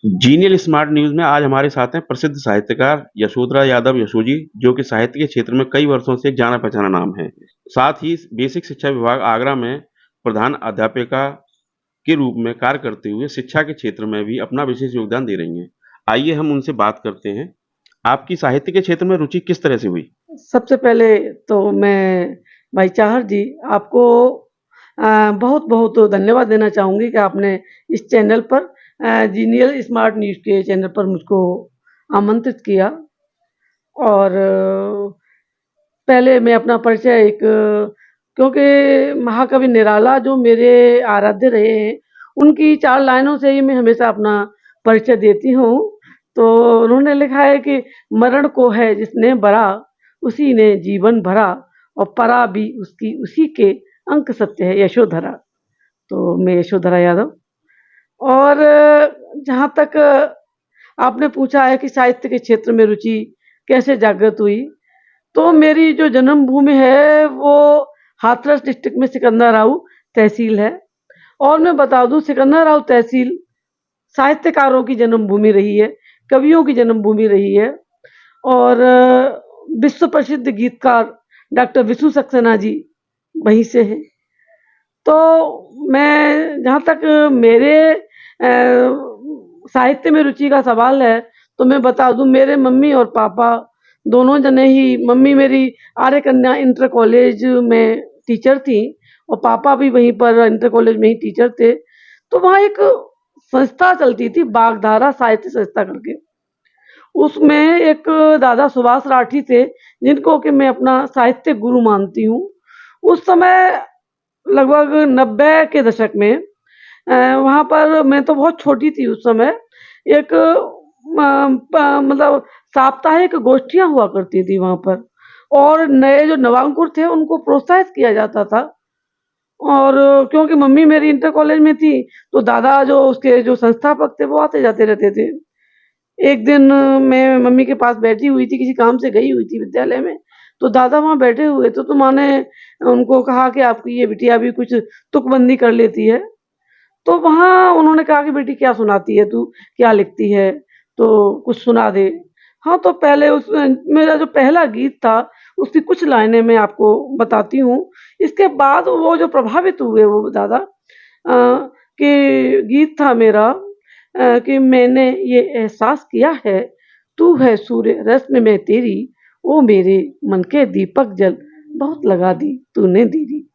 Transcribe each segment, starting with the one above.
Genial smart news में आज हमारे साथ हैं प्रसिद्ध साहित्यकार यशोधरा यादव यशोजी, जो कि साहित्य के क्षेत्र में कई वर्षों से एक जाना-पहचाना नाम है। साथ ही बेसिक शिक्षा विभाग आगरा में प्रधान अध्यापिका के रूप में कार्य करते हुए शिक्षा के क्षेत्र में भी अपना विशेष योगदान दे रही हैं। आइए हम उनसे बात करते हैं। आपकी साहित्य के क्षेत्र में रुचि किस तरह से हुई? सबसे पहले तो मैं भाई चाहर जी आपको बहुत-बहुत धन्यवाद देना चाहूँगी कि आपने इस चैनल पर जीनियल स्मार्ट न्यूज़ के चैनल पर मुझको आमंत्रित किया। और पहले मैं अपना परिचय क्योंकि महाकवि निराला जो मेरे आराध्य रहे हैं, उनकी 4 लाइनों से ही मैं हमेशा अपना परिचय देती हूँ। तो उन्होंने लिखा है कि मरण को है जिसने बरा, उसी ने जीवन भरा और परा भी उसकी उसी के अंक सत्य है यशोधरा। तो मैं यशोधरा यादव। और जहाँ तक आपने पूछा है कि साहित्य के क्षेत्र में रुचि कैसे जागृत हुई, तो मेरी जो जन्मभूमि है वो हाथरस डिस्ट्रिक्ट में सिकंदराव तहसील है। और मैं बता दूं सिकंदराव तहसील साहित्यकारों की जन्मभूमि रही है, कवियों की जन्मभूमि रही है। और विश्व प्रसिद्ध गीतकार डॉक्टर विशु सक्सेना जी वहीं से हैं। तो मैं जहाँ तक मेरे साहित्य में रुचि का सवाल है, तो मैं बता दूं मेरे मम्मी और पापा दोनों जने ही, मम्मी मेरी आर्य कन्या इंटर कॉलेज में टीचर थी और पापा भी वहीं पर इंटर कॉलेज में ही टीचर थे। तो वहाँ एक संस्था चलती थी बागधारा साहित्य संस्था करके। उसमें एक दादा सुभाष राठी थे, जिनको कि मैं अपना साहित्य गुरु मानती हूँ। उस समय लगभग 90 के दशक में वहाँ पर, मैं तो बहुत छोटी थी उस समय, एक मतलब साप्ताहिक गोष्ठियाँ हुआ करती थी वहाँ पर। और नए जो नवांकुर थे उनको प्रोत्साहित किया जाता था। और क्योंकि मम्मी मेरी इंटर कॉलेज में थी, तो दादा जो उसके जो संस्थापक थे वो आते जाते रहते थे। एक दिन मैं मम्मी के पास बैठी हुई थी, किसी काम से गई हुई थी विद्यालय में, तो दादा वहाँ बैठे हुए थे। तो माँ ने उनको कहा कि आपकी ये बिटिया भी कुछ तुकबंदी कर लेती है। तो वहाँ उन्होंने कहा कि बेटी क्या सुनाती है तू, क्या लिखती है, तो कुछ सुना दे। हाँ, तो पहले मेरा जो पहला गीत था उसकी कुछ लाइनें मैं आपको बताती हूँ। इसके बाद वो जो प्रभावित हुए वो दादा, कि गीत था मेरा, कि मैंने ये एहसास किया है, तू है सूर्य रश्मि में तेरी, ओ मेरे मन के दीपक जल बहुत लगा दी तूने दीदी।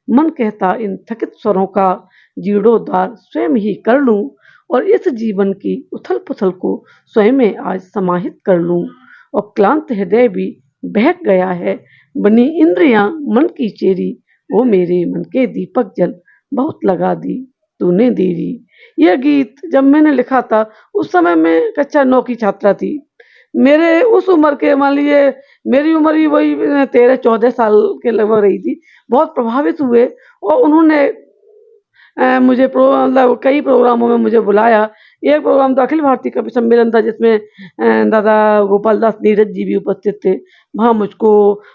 मन कहता इन थकित स्वरों का जीर्णोद्धार स्वयं ही कर लूं, और इस जीवन की उथल पुथल को स्वयं में आज समाहित कर लूं। और क्लांत हृदय भी बहक गया है, बनी इंद्रियां मन की चेरी, ओ मेरे मन के दीपक जल बहुत लगा दी तूने देरी। यह गीत जब मैंने लिखा था, उस समय मैं कक्षा 9 की छात्रा थी। मेरे उस उम्र के, मान लीजिए मेरी उम्र ही वही 13-14 साल के लगभग रही थी। बहुत प्रभावित हुए और उन्होंने मुझे मतलब कई प्रोग्रामों में मुझे बुलाया। एक प्रोग्राम तो अखिल भारतीय कवि सम्मेलन था, जिसमें दादा गोपाल दास नीरज जी भी उपस्थित थे। वहाँ मुझको,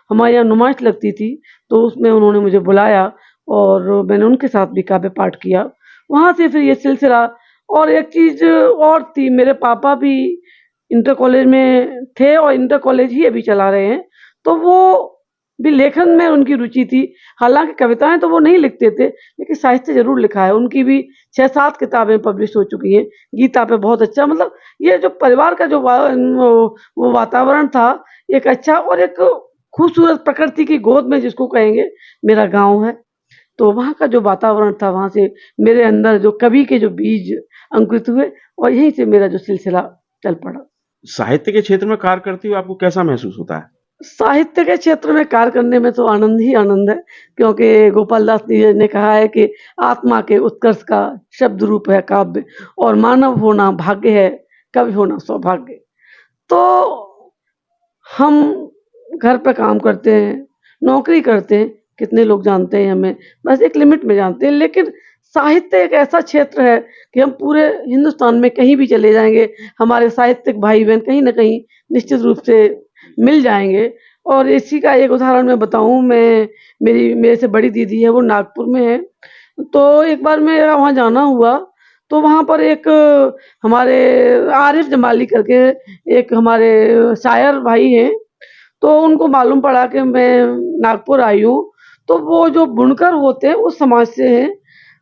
हमारे यहाँ नुमाइश लगती थी, तो उसमें उन्होंने मुझे बुलाया और मैंने उनके साथ भी काव्य पाठ किया। वहाँ से फिर ये सिलसिला। और एक चीज़ और थी, मेरे पापा भी इंटर कॉलेज में थे और इंटर कॉलेज ही अभी चला रहे हैं, तो वो भी लेखन में उनकी रुचि थी। हालाँकि कविताएँ तो वो नहीं लिखते थे, लेकिन साहित्य ज़रूर लिखा है। उनकी भी 6-7 किताबें पब्लिश हो चुकी हैं। गीता पे बहुत अच्छा, मतलब ये जो परिवार का जो वो वातावरण था, एक अच्छा और एक खूबसूरत प्रकृति की गोद में जिसको कहेंगे, मेरा गाँव है। तो वहाँ का जो वातावरण था, वहाँ से मेरे अंदर जो कवि के जो बीज अंकुरित हुए और यहीं से मेरा जो सिलसिला चल पड़ा। साहित्य के क्षेत्र में कार्य करते हुए आपको कैसा महसूस होता है? साहित्य के क्षेत्र में कार्य करने में तो आनंद ही आनंद है, क्योंकि गोपाल दास नीरज ने कहा है कि आत्मा के उत्कर्ष का शब्द रूप है काव्य, और मानव होना भाग्य है, कवि होना सौभाग्य। तो हम घर पे काम करते हैं, नौकरी करते हैं, कितने लोग जानते हैं हमें, बस एक लिमिट में जानते हैं। लेकिन साहित्य एक ऐसा क्षेत्र है कि हम पूरे हिंदुस्तान में कहीं भी चले जाएँगे, हमारे साहित्यिक भाई-बहन कहीं न कहीं निश्चित रूप से मिल जाएँगे। और इसी का एक उदाहरण मैं बताऊँ, मेरे से बड़ी दीदी है, वो नागपुर में है। तो एक बार मेरा वहाँ जाना हुआ, तो वहाँ पर एक हमारे आरिफ जमाली करके एक हमारे शायर भाई हैं, तो उनको मालूम पड़ा कि मैं नागपुर आई हूँ, तो वो जो बुनकर होते हैं उस समाज से हैं,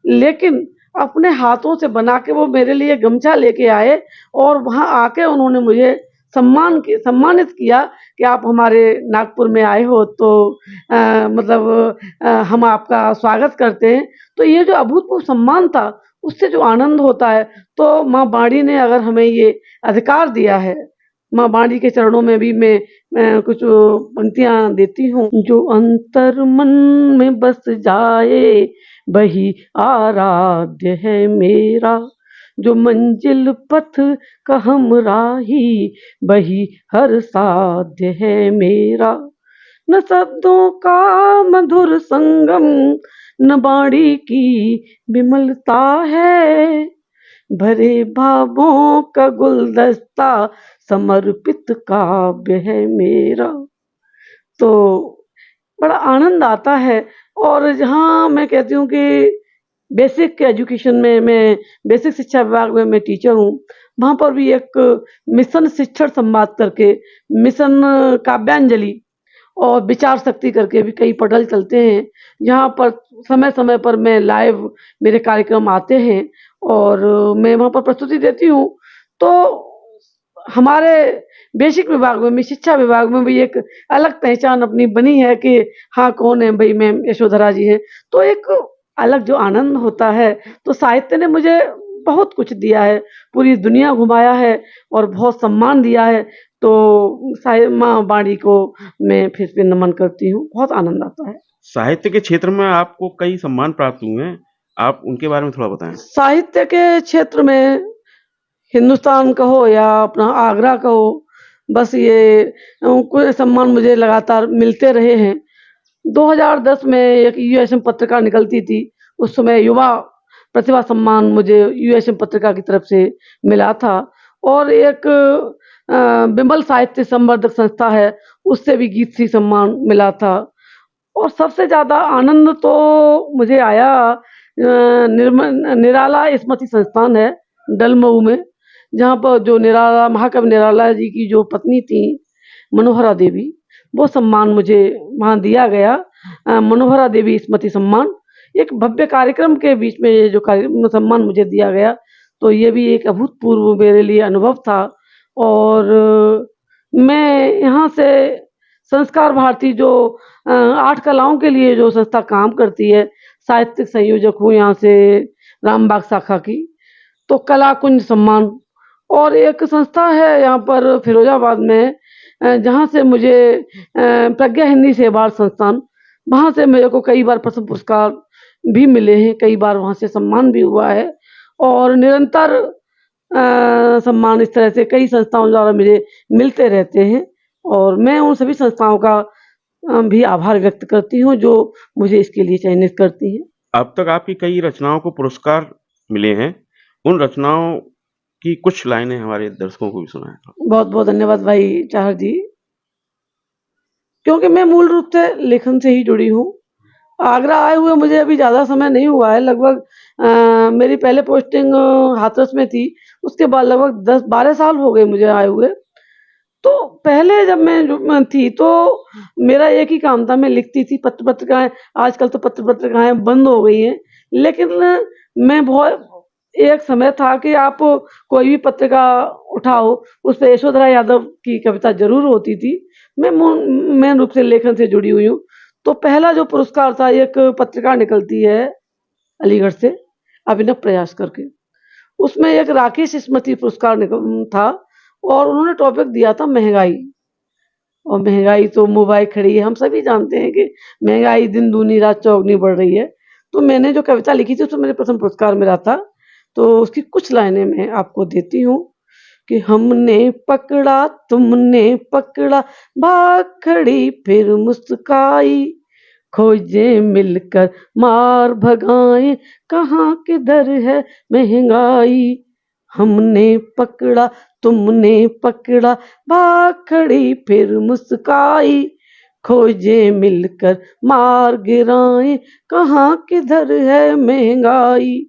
लेकिन अपने हाथों से बना के वो मेरे लिए गमछा लेके आए और वहाँ आके उन्होंने मुझे सम्मानित किया कि आप हमारे नागपुर में आए हो, तो मतलब हम आपका स्वागत करते हैं। तो ये जो अभूतपूर्व सम्मान था, उससे जो आनंद होता है, तो माँ बाड़ी ने अगर हमें ये अधिकार दिया है, माँ बाड़ी के चरणों में भी मैं कुछ पंक्तियाँ देती हूँ। जो अंतर मन में बस जाए, वही आराध्य है मेरा, जो मंजिल पथ का हमराही, वही हर साध्य है मेरा। न शब्दों का मधुर संगम, न बाणी की विमलता है, भरे भावों का गुलदस्ता, समर्पित काव्य है मेरा। तो बड़ा आनंद आता है। और जहाँ मैं कहती हूँ कि बेसिक एजुकेशन में मैं बेसिक शिक्षा विभाग में मैं टीचर हूँ, वहाँ पर भी एक मिशन शिक्षण संवाद करके, मिशन काव्यांजलि और विचार शक्ति करके भी कई पटल चलते हैं, जहाँ पर समय-समय पर मैं लाइव मेरे कार्यक्रम आते हैं और मैं वहाँ पर प्रस्तुति देती हूँ। तो हमारे बेसिक विभाग में भी, शिक्षा विभाग में भी एक अलग पहचान अपनी बनी है कि हाँ, कौन है भई, मैम यशोधरा जी हैं। तो एक अलग जो आनंद होता है, तो साहित्य ने मुझे बहुत कुछ दिया है, पूरी दुनिया घुमाया है और बहुत सम्मान दिया है। तो माँ बाड़ी को मैं फिर से नमन करती हूँ, बहुत आनंद आता है। साहित्य के क्षेत्र में आपको कई सम्मान प्राप्त हुए हैं, आप उनके बारे में थोड़ा बताएँ? साहित्य के क्षेत्र में हिंदुस्तान कहो या अपना आगरा कहो, बस ये कुछ सम्मान मुझे लगातार मिलते रहे हैं। 2010 में एक यूएसएम पत्रिका निकलती थी, उस समय युवा प्रतिभा सम्मान मुझे यूएसएम पत्रिका की तरफ से मिला था। और एक विमल साहित्य संवर्धक संस्था है, उससे भी गीत श्री सम्मान मिला था। और सबसे ज़्यादा आनंद तो मुझे आया निराला स्मृति संस्थान है डलमऊ में, जहाँ पर जो निराला महाकवि निराला जी की जो पत्नी थी मनोहरा देवी, वो सम्मान मुझे वहाँ दिया गया। मनोहरा देवी स्मृति सम्मान, एक भव्य कार्यक्रम के बीच में ये जो सम्मान मुझे दिया गया, तो ये भी एक अभूतपूर्व मेरे लिए अनुभव था। और मैं यहाँ से संस्कार भारती जो 8 कलाओं के लिए जो संस्था काम करती है, साहित्यिक संयोजक हूँ यहाँ से रामबाग शाखा की, तो कला कुंज सम्मान। और एक संस्था है यहाँ पर फिरोजाबाद में, जहाँ से मुझे प्रज्ञा हिंदी सेवा संस्थान, वहाँ से मेरे को कई बार प्रथम पुरस्कार भी मिले हैं, कई बार वहाँ से सम्मान भी हुआ है। और निरंतर सम्मान इस तरह से कई संस्थाओं द्वारा मुझे मिलते रहते हैं और मैं उन सभी संस्थाओं का भी आभार व्यक्त करती हूँ जो मुझे इसके लिए चयनित करती हैं। अब तक आपकी कई रचनाओं को पुरस्कार मिले हैं, उन रचनाओं की कुछ लाइनें हमारे दर्शकों को भी सुनाएँ थोड़ा। बहुत-बहुत धन्यवाद भाई चाहर जी। क्योंकि मैं मूल रूप से लेखन से ही जुड़ी हूँ। आगरा आए हुए मुझे अभी ज़्यादा समय नहीं हुआ है, लगभग मेरी पहले पोस्टिंग हाथरस में थी, उसके बाद लगभग 10-12 साल हो गए मुझे आए हुए। तो पहले जब मैं थी तो मेरा एक ही काम था, मैं लिखती थी पत्र-पत्रिकाएँ, आजकल तो पत्र-पत्रिकाएँ बंद हो गई हैं। लेकिन मैं बहुत एक समय था कि आप कोई भी पत्रिका उठाओ, उसपे यशोधरा यादव की कविता ज़रूर होती थी। मैं मेन रूप से लेखन से जुड़ी हुई हूँ। तो पहला जो पुरस्कार था, एक पत्रिका निकलती है अलीगढ़ से, अभिनव प्रयास करके। उसमें एक राकेश स्मृति पुरस्कार था और उन्होंने टॉपिक दिया था महँगाई। और महँगाई तो मुँह खड़ी है, हम सभी जानते हैं कि महँगाई दिन दूनी रात चौगुनी बढ़ रही है। तो मैंने जो कविता लिखी थी उसमें मुझे प्रथम पुरस्कार मिला था। तो उसकी कुछ लाइनें मैं आपको देती हूँ कि हमने पकड़ा तुमने पकड़ा, भाग खड़ी फिर मुस्काई, खोजें मिलकर मार भगाएं, कहाँ किधर है महँगाई। हमने पकड़ा तुमने पकड़ा, भाग खड़ी फिर मुस्काई, खोजें मिलकर मार गिराएं, कहाँ किधर है महँगाई।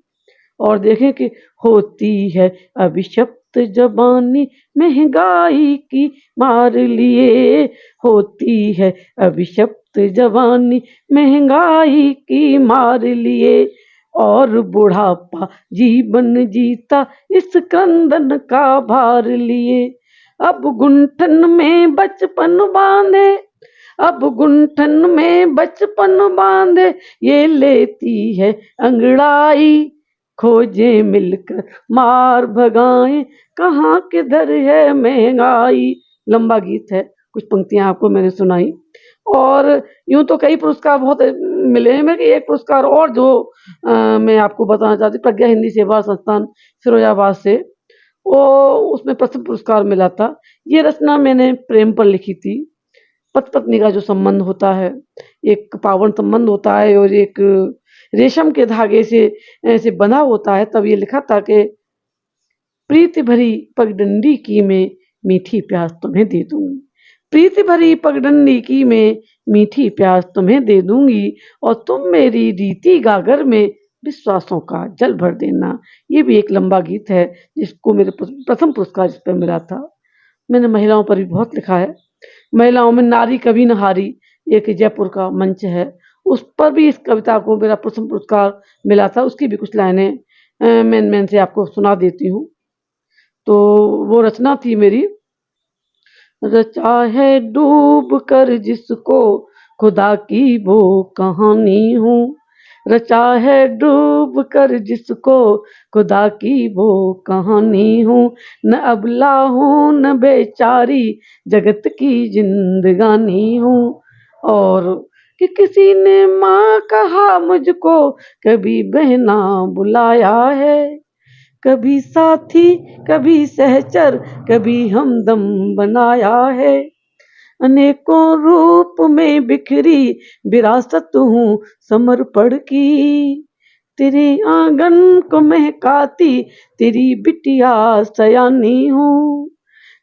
और देखें कि होती है अभिशप्त जवानी महंगाई की मार लिए, होती है अभिशप्त जवानी महंगाई की मार लिए, और बुढ़ापा जीवन जीता इस क्रंदन का भार लिए। अब गुंठन में बचपन बांधे, अब गुंठन में बचपन बांधे, ये लेती है अंगड़ाई, खोजे मिलकर मार भगाएं, कहाँ किधर है महंगाई। लंबा गीत है, कुछ पंक्तियां आपको मैंने सुनाई। और यूं तो कई पुरस्कार बहुत मिले हैं मेरे। एक पुरस्कार और जो मैं आपको बताना चाहती हूँ, प्रज्ञा हिंदी सेवा संस्थान फिरोजाबाद से, वो उसमें प्रथम पुरस्कार मिला था। ये रचना मैंने प्रेम पर लिखी थी। पति पत्नी का जो संबंध होता है, एक पावन संबंध होता है और एक रेशम के धागे से ऐसे बंधा होता है। तब ये लिखा था कि प्रीति भरी पगडंडी की मैं मीठी प्यास तुम्हें दे दूंगी, प्रीति भरी पगडंडी की मैं मीठी प्यास तुम्हें दे दूंगी, और तुम मेरी रीति गागर में विश्वासों का जल भर देना। ये भी एक लंबा गीत है जिसको मेरे प्रथम पुरस्कार इस पर मिला था। मैंने महिलाओं पर भी बहुत लिखा है। महिलाओं में नारी कभी न हारी, एक जयपुर का मंच है, उस पर भी इस कविता को मेरा प्रथम पुरस्कार मिला था। उसकी भी कुछ लाइनें मैं से आपको सुना देती हूँ। तो वो रचना थी मेरी, रचा है डूब कर जिसको खुदा की वो कहानी हूँ, रचा है डूब कर जिसको खुदा की वो कहानी हूँ, न अबला हूँ न बेचारी जगत की जिंदगानी हूँ। और कि किसी ने माँ कहा मुझको, कभी बहना बुलाया है, कभी साथी कभी सहचर कभी हमदम बनाया है, अनेकों रूप में बिखरी विरासत हूँ समर्पण की, तेरे आंगन को महकाती तेरी बिटिया सयानी हूँ,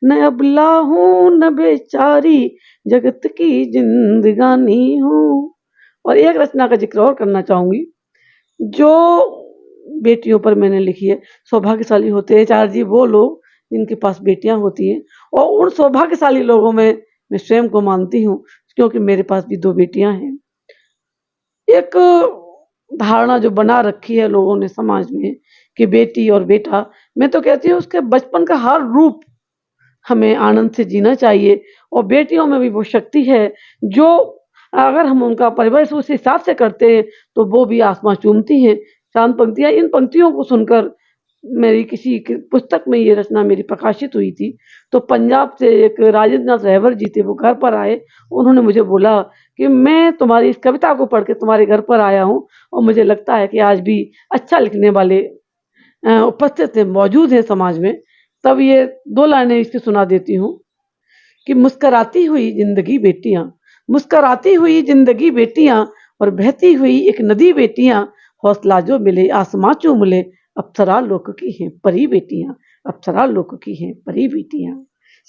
न अबला हूँ न बेचारी जगत की जिंदगानी हूँ। और एक रचना का जिक्र और करना चाहूंगी जो बेटियों पर मैंने लिखी है। सौभाग्यशाली होते हैं चार जी वो लोग जिनके पास बेटियां होती हैं, और उन सौभाग्यशाली लोगों में मैं स्वयं को मानती हूँ, क्योंकि मेरे पास भी 2 बेटियां हैं। एक धारणा जो बना रखी है लोगों ने समाज में कि बेटी और बेटा, मैं तो कहती हूँ उसके बचपन का हर रूप हमें आनंद से जीना चाहिए। और बेटियों में भी वो शक्ति है जो अगर हम उनका परिवेश उस हिसाब से करते हैं तो वो भी आसमां चूमती हैं। शांत पंक्तियाँ, इन पंक्तियों को सुनकर मेरी किसी पुस्तक में ये रचना मेरी प्रकाशित हुई थी। तो पंजाब से एक राजेंद्र नाथ रहवर जी थे, वो घर पर आए। उन्होंने मुझे बोला कि मैं तुम्हारी इस कविता को पढ़ के तुम्हारे घर पर आया हूँ, और मुझे लगता है कि आज भी अच्छा लिखने वाले उपस्थित हैं, मौजूद हैं समाज में। तब ये 2 लाइनें इसकी सुना देती हूँ कि मुस्कुराती हुई जिंदगी बेटियां, मुस्कुराती हुई जिंदगी बेटियां, और बहती हुई एक नदी बेटियां, हौसला जो मिले आसमां चूम ले, अप्सरा लोक की हैं परी बेटियां, अप्सरा लोक की हैं परी बेटियां।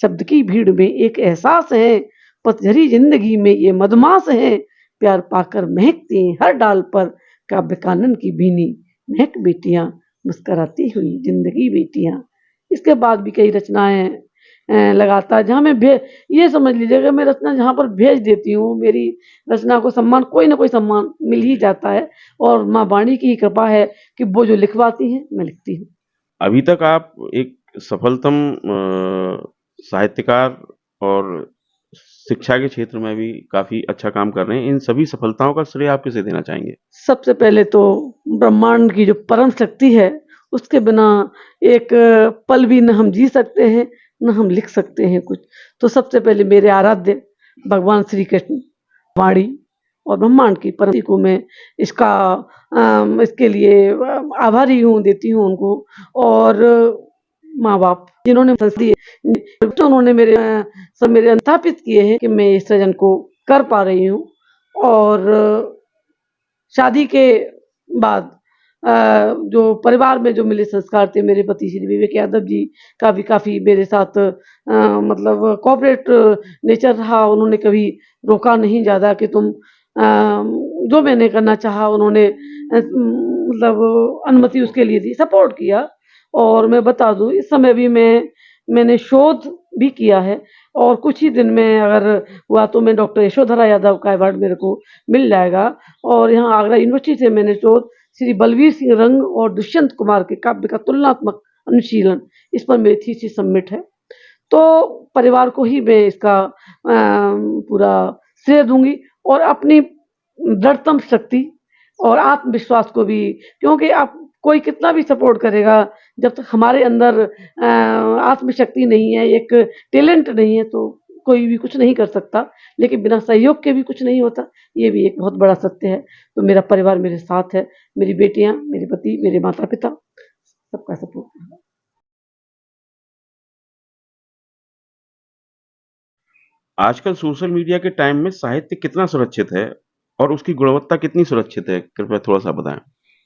शब्द की भीड़ में एक एहसास है, पतझरी जिंदगी में ये मदमाश है, प्यार पाकर महकती हैं हर डाल पर, काव्य कानन की भीनी महक बेटियां, मुस्कुराती हुई जिंदगी बेटियां। इसके बाद भी कई रचनाएं लगातार जहाँ मैं ये समझ लीजिएगा, मैं रचना जहाँ पर भेज देती हूँ, मेरी रचना को सम्मान कोई ना कोई सम्मान मिल ही जाता है, और माँ वाणी की ही कृपा है कि वो जो लिखवाती हैं मैं लिखती हूँ। अभी तक आप एक सफलतम साहित्यकार और शिक्षा के क्षेत्र में भी काफ़ी अच्छा काम कर रहे हैं। इन सभी सफलताओं का श्रेय आप किसे देना चाहेंगे? सबसे पहले तो ब्रह्मांड की जो परम शक्ति है, उसके बिना एक पल भी न हम जी सकते हैं, न हम लिख सकते हैं कुछ। तो सबसे पहले मेरे आराध्य भगवान श्री कृष्ण, वाणी और ब्रह्मांड की परम को मैं इसके लिए आभारी हूँ, देती हूँ उनको। और माँ-बाप जिन्होंने उन्होंने मेरे स्थापित किए हैं कि मैं इस सृजन को कर पा रही हूँ। और शादी के बाद जो परिवार में जो मिले संस्कार थे, मेरे पति श्री विवेक यादव जी का भी काफ़ी मेरे साथ मतलब कोऑपरेट नेचर रहा। उन्होंने कभी रोका नहीं ज़्यादा कि तुम जो मैंने करना चाहा उन्होंने मतलब अनुमति उसके लिए दी, सपोर्ट किया। और मैं बता दूँ इस समय भी मैंने शोध भी किया है और कुछ ही दिन में अगर हुआ तो मैं डॉक्टर यशोधरा यादव का अवार्ड मेरे को मिल जाएगा। और यहाँ आगरा यूनिवर्सिटी से मैंने शोध श्री बलवीर सिंह रंग और दुष्यंत कुमार के काव्य का तुलनात्मक अनुशीलन, इस पर मेरी थीसिस सबमिट है। तो परिवार को ही मैं इसका पूरा श्रेय दूँगी और अपनी दृढ़तम शक्ति और आत्मविश्वास को भी, क्योंकि आप कोई कितना भी सपोर्ट करेगा, जब तक हमारे अंदर आत्मशक्ति नहीं है, एक टैलेंट नहीं है, तो कोई भी कुछ नहीं कर सकता। लेकिन बिना सहयोग के भी कुछ नहीं होता, ये भी एक बहुत बड़ा सत्य है। तो मेरा परिवार मेरे साथ है, मेरी बेटियाँ, मेरे पति, मेरे माता-पिता, सबका सपोर्ट है। आजकल सोशल मीडिया के टाइम में साहित्य कितना सुरक्षित है और उसकी गुणवत्ता कितनी सुरक्षित है? कृपया थोड़ा-सा बताएँ।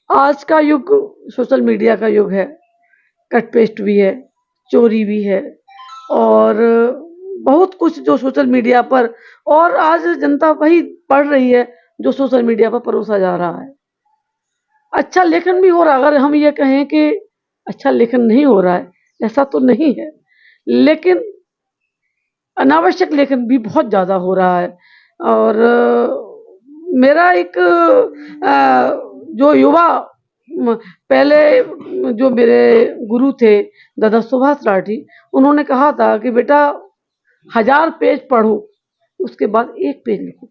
आज का युग सोशल मीडिया का युग है, कट पेस्ट भी है, चोरी भी है और बहुत कुछ जो सोशल मीडिया पर, और आज जनता वही पढ़ रही है जो सोशल मीडिया पर परोसा जा रहा है। अच्छा लेखन भी हो रहा है, अगर हम ये कहें कि अच्छा लेखन नहीं हो रहा है, ऐसा तो नहीं है। लेकिन अनावश्यक लेखन भी बहुत ज़्यादा हो रहा है। और मेरा एक जो युवा पहले जो मेरे गुरु थे दादा सुभाष राठी, उन्होंने कहा था कि बेटा 1000 पेज पढ़ो, उसके बाद 1 पेज लिखो।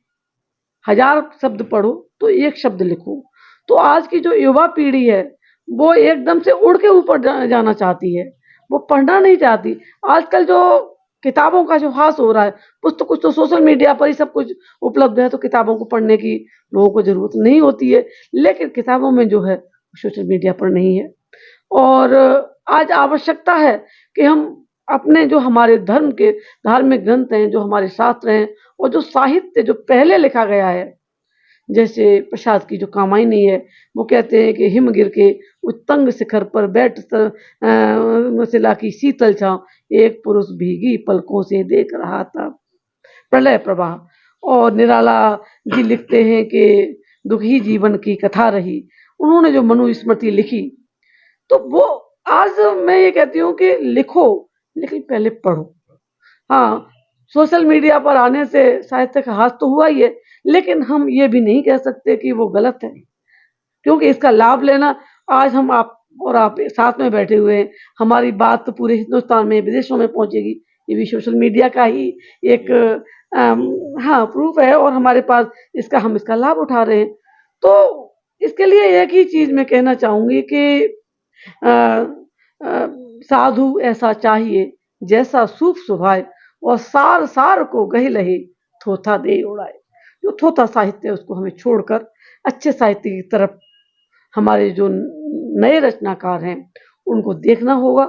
1000 शब्द पढ़ो तो 1 शब्द लिखो। तो आज की जो युवा पीढ़ी है, वो एकदम से उड़ के ऊपर जाना चाहती है, वो पढ़ना नहीं चाहती। आजकल जो किताबों का जो ह्रास हो रहा है, कुछ तो सोशल मीडिया पर ही सब कुछ उपलब्ध है, तो किताबों को पढ़ने की लोगों को ज़रूरत नहीं होती है। लेकिन किताबों में जो है, सोशल मीडिया पर नहीं है। और आज आवश्यकता है कि हम अपने जो हमारे धर्म के धार्मिक ग्रंथ हैं, जो हमारे शास्त्र हैं और जो साहित्य जो पहले लिखा गया है, जैसे प्रसाद की जो कामायनी है, वो कहते हैं कि हिम गिर के उत्तंग शिखर पर बैठ शिला की शीतल छाँव, एक पुरुष भीगी पलकों से देख रहा था प्रलय प्रवाह। और निराला जी लिखते हैं कि दुखी जीवन की कथा रही। उन्होंने जो मनुस्मृति लिखी, तो वो आज मैं ये कहती हूँ कि लिखो, लेकिन पहले पढ़ो। हाँ, सोशल मीडिया पर आने से साहित्य का ह्रास तो हुआ ही है, लेकिन हम ये भी नहीं कह सकते कि वो गलत है, क्योंकि इसका लाभ लेना, आज हम आप और आप साथ में बैठे हुए हैं, हमारी बात तो पूरे हिंदुस्तान में, विदेशों में पहुँचेगी, ये भी सोशल मीडिया का ही एक हाँ, प्रूफ है और हमारे पास हम इसका लाभ उठा रहे हैं। तो इसके लिए एक ही चीज़ मैं कहना चाहूँगी कि अ अ, साधु ऐसा चाहिए जैसा सूफ सुभाए और सार को गहि लहे थोथा दे उड़ाए। जो थोथा साहित्य है उसको हमें छोड़कर अच्छे साहित्य की तरफ हमारे जो नए रचनाकार हैं उनको देखना होगा,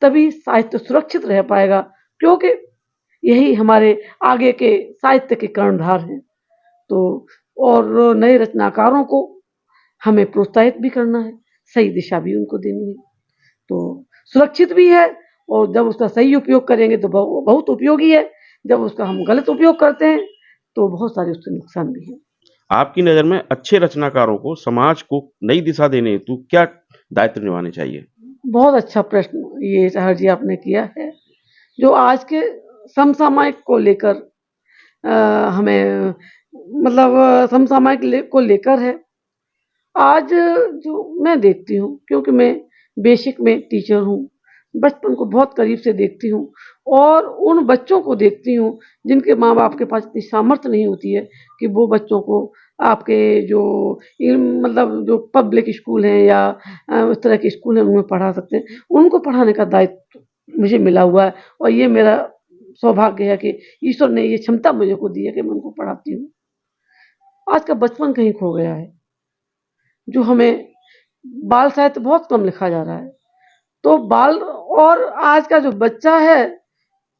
तभी साहित्य सुरक्षित रह पाएगा, क्योंकि यही हमारे आगे के साहित्य के कर्णधार हैं। तो और नए रचनाकारों को हमें प्रोत्साहित भी करना है, सही दिशा भी उनको देनी है। तो सुरक्षित भी है और जब उसका सही उपयोग करेंगे तो बहुत उपयोगी है, जब उसका हम गलत उपयोग करते हैं तो बहुत सारे उससे नुकसान भी हैं। आपकी नज़र में अच्छे रचनाकारों को समाज को नई दिशा देने हेतु क्या दायित्व निभाने चाहिए? बहुत अच्छा प्रश्न ये सहर जी आपने किया है, जो आज के समसामयिक को लेकर हमें मतलब को लेकर है। आज जो मैं देखती हूँ, क्योंकि मैं बेसिक में टीचर हूँ, बचपन को बहुत करीब से देखती हूँ और उन बच्चों को देखती हूँ जिनके माँ-बाप के पास इतनी सामर्थ्य नहीं होती है कि वो बच्चों को आपके जो मतलब जो पब्लिक स्कूल हैं या उस तरह के स्कूल हैं उनमें पढ़ा सकते हैं। उनको पढ़ाने का दायित्व मुझे मिला हुआ है और ये मेरा सौभाग्य है कि ईश्वर ने ये क्षमता मुझे को दी है कि मैं उनको पढ़ाती हूँ। आज का बचपन कहीं खो गया है, जो हमें बाल साहित्य बहुत कम लिखा जा रहा है। तो बाल और आज का जो बच्चा है,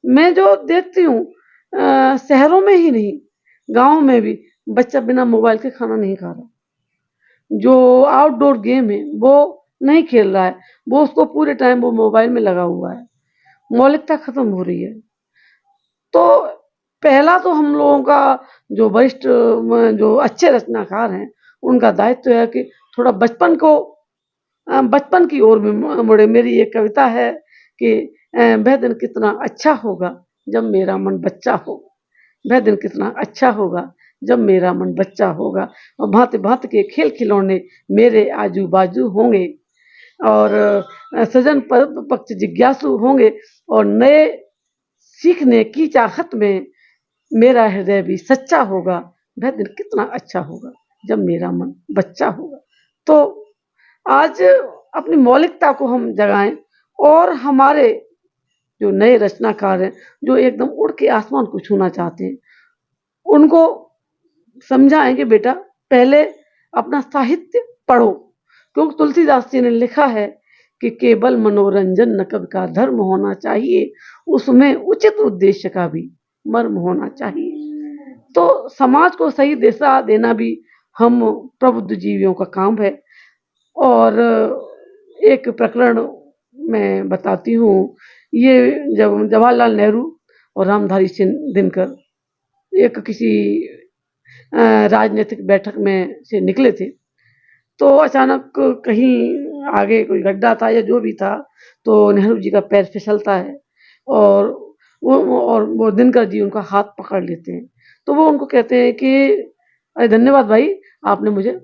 मैं जो देखती हूँ शहरों में ही नहीं, गाँव में भी बच्चा बिना मोबाइल के खाना नहीं खा रहा। जो आउटडोर गेम है, वो नहीं खेल रहा है, वो उसको पूरे टाइम वो मोबाइल में लगा हुआ है। मौलिकता खत्म हो रही है। तो पहला तो हम लोगों का जो वरिष्ठ जो अच्छे रचनाकार हैं, उनका दायित्व है कि थोड़ा बचपन की ओर में मुड़े। मेरी एक कविता है कि वह दिन कितना अच्छा होगा जब मेरा मन बच्चा होगा, वह दिन कितना अच्छा होगा जब मेरा मन बच्चा होगा, और भांति-भांति के खेल-खिलौने मेरे आजू-बाजू होंगे, और सृजन पक्ष जिज्ञासु होंगे, और नए सीखने की चाहत में मेरा हृदय भी सच्चा होगा, वह दिन कितना अच्छा होगा जब मेरा मन बच्चा होगा। तो आज अपनी मौलिकता को हम जगाएं, और हमारे जो नए रचनाकार हैं, जो एकदम उड़ के आसमान को छूना चाहते हैं, उनको समझाएं कि बेटा पहले अपना साहित्य पढ़ो, क्योंकि तुलसीदास जी ने लिखा है कि केवल मनोरंजन न कवि का धर्म होना चाहिए, उसमें उचित उद्देश्य का भी मर्म होना चाहिए। तो समाज को सही दिशा देना भी हम प्रबुद्ध जीवियों का काम है। और एक प्रकरण मैं बताती हूँ, ये जब जवाहरलाल नेहरू और रामधारी सिंह दिनकर एक किसी राजनीतिक बैठक में से निकले थे, तो अचानक कहीं आगे कोई गड्ढा था या जो भी था, तो नेहरू जी का पैर फिसलता है, और वो दिनकर जी उनका हाथ पकड़ लेते हैं। तो वो उनको कहते हैं कि अरे धन्यवाद भाई, आपने मुझे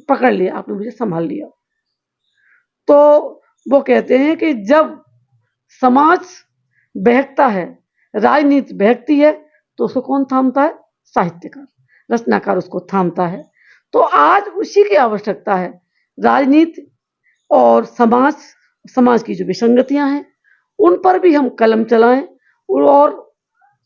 पकड़ लिया, आपने मुझे संभाल लिया। तो वो कहते हैं कि जब समाज बहकता है, राजनीति बहकती है, तो उसको कौन थामता है? साहित्यकार, रचनाकार उसको थामता है। तो आज उसी की आवश्यकता है। राजनीति और समाज की जो विसंगतियां हैं, उन पर भी हम कलम चलाएं, और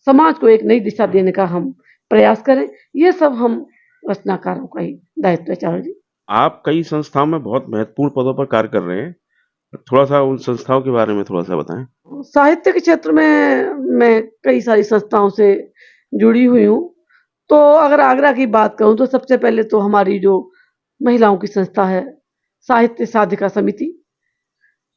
समाज को एक नई दिशा देने का हम प्रयास करें। ये सब हम रचनाकारों का ही दायित्व है। चार्ली जी, आप कई संस्थाओं में बहुत महत्वपूर्ण पदों पर कार्य कर रहे हैं। थोड़ा-सा उन संस्थाओं के बारे में थोड़ा-सा बताएँ? साहित्य के क्षेत्र में मैं कई सारी संस्थाओं से जुड़ी हुई हूँ। तो अगर आगरा की बात करूँ, तो सबसे पहले तो हमारी जो महिलाओं की संस्था है, साहित्य साधिका समिति,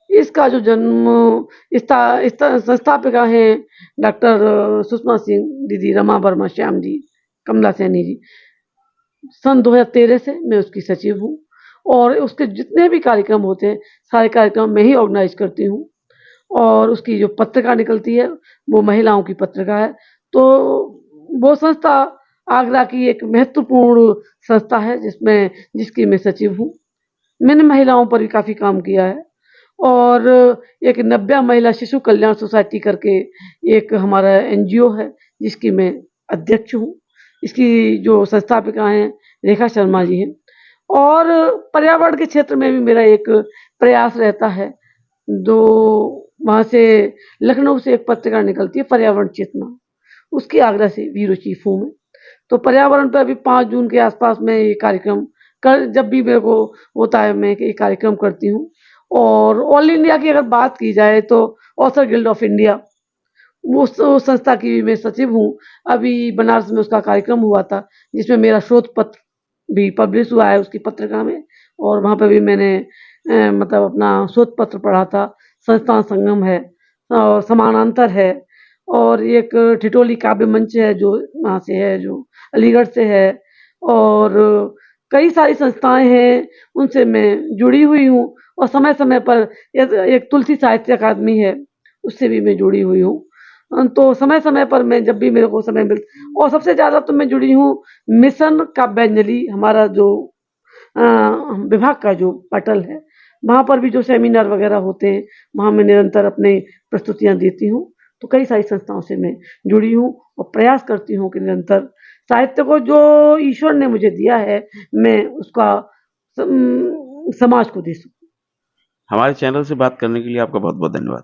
इसका जो जन्म संस्थापिका हैं डॉक्टर सुषमा सिंह दीदी, रमा वर्मा श्याम जी, कमला सैनी जी। सन 2013 से मैं उसकी सचिव हूँ, और उसके जितने भी कार्यक्रम होते हैं, सारे कार्यक्रम मैं ही ऑर्गेनाइज करती हूँ। और उसकी जो पत्रिका निकलती है, वो महिलाओं की पत्रिका है। तो वो संस्था आगरा की एक महत्वपूर्ण संस्था है, जिसकी मैं सचिव हूँ। मैंने महिलाओं पर भी काफ़ी काम किया है, और एक नव्या महिला शिशु कल्याण सोसाइटी करके एक हमारा एनजीओ है, जिसकी मैं अध्यक्ष हूँ। इसकी जो संस्थापिका हैं रेखा शर्मा जी हैं। और पर्यावरण के क्षेत्र में भी मेरा एक प्रयास रहता है। जो वहाँ से लखनऊ से एक पत्रिका निकलती है, पर्यावरण चेतना, उसकी आगरा से ब्यूरो चीफ हूँ मैं। तो पर्यावरण पे अभी 5 जून के आसपास मैं ये कार्यक्रम जब भी मेरे को होता है, मैं ये कार्यक्रम करती हूँ। और ऑल इंडिया की अगर बात की जाए, तो ऑथर गिल्ड ऑफ इंडिया, उस संस्था की भी मैं सचिव हूँ। अभी बनारस में उसका कार्यक्रम हुआ था, जिसमें मेरा शोध पत्र भी पब्लिश हुआ है उसकी पत्रिका में, और वहाँ पे भी मैंने मतलब अपना शोध पत्र पढ़ा था। संस्थान संगम है, और समानांतर है, और एक ठिठोली काव्य मंच है जो वहाँ से है, जो अलीगढ़ से है, और कई सारी संस्थाएं हैं, उनसे मैं जुड़ी हुई हूँ। और समय-समय पर एक तुलसी साहित्य अकादमी है, उससे भी मैं जुड़ी हुई हूँ। तो समय-समय पर मैं जब भी मेरे को समय और सबसे ज़्यादा तो मैं जुड़ी हूँ मिशन काव्यांजलि, हमारा जो विभाग का जो पटल है, वहाँ पर भी जो सेमिनार वगैरह होते हैं, वहाँ मैं निरंतर अपनी प्रस्तुतियाँ देती हूँ। तो कई सारी संस्थाओं से मैं जुड़ी हूँ, और प्रयास करती हूँ कि निरंतर साहित्य को जो ईश्वर ने मुझे दिया है, मैं उसका समाज को दे सकूँ। हमारे चैनल से बात करने के लिए आपका बहुत-बहुत धन्यवाद।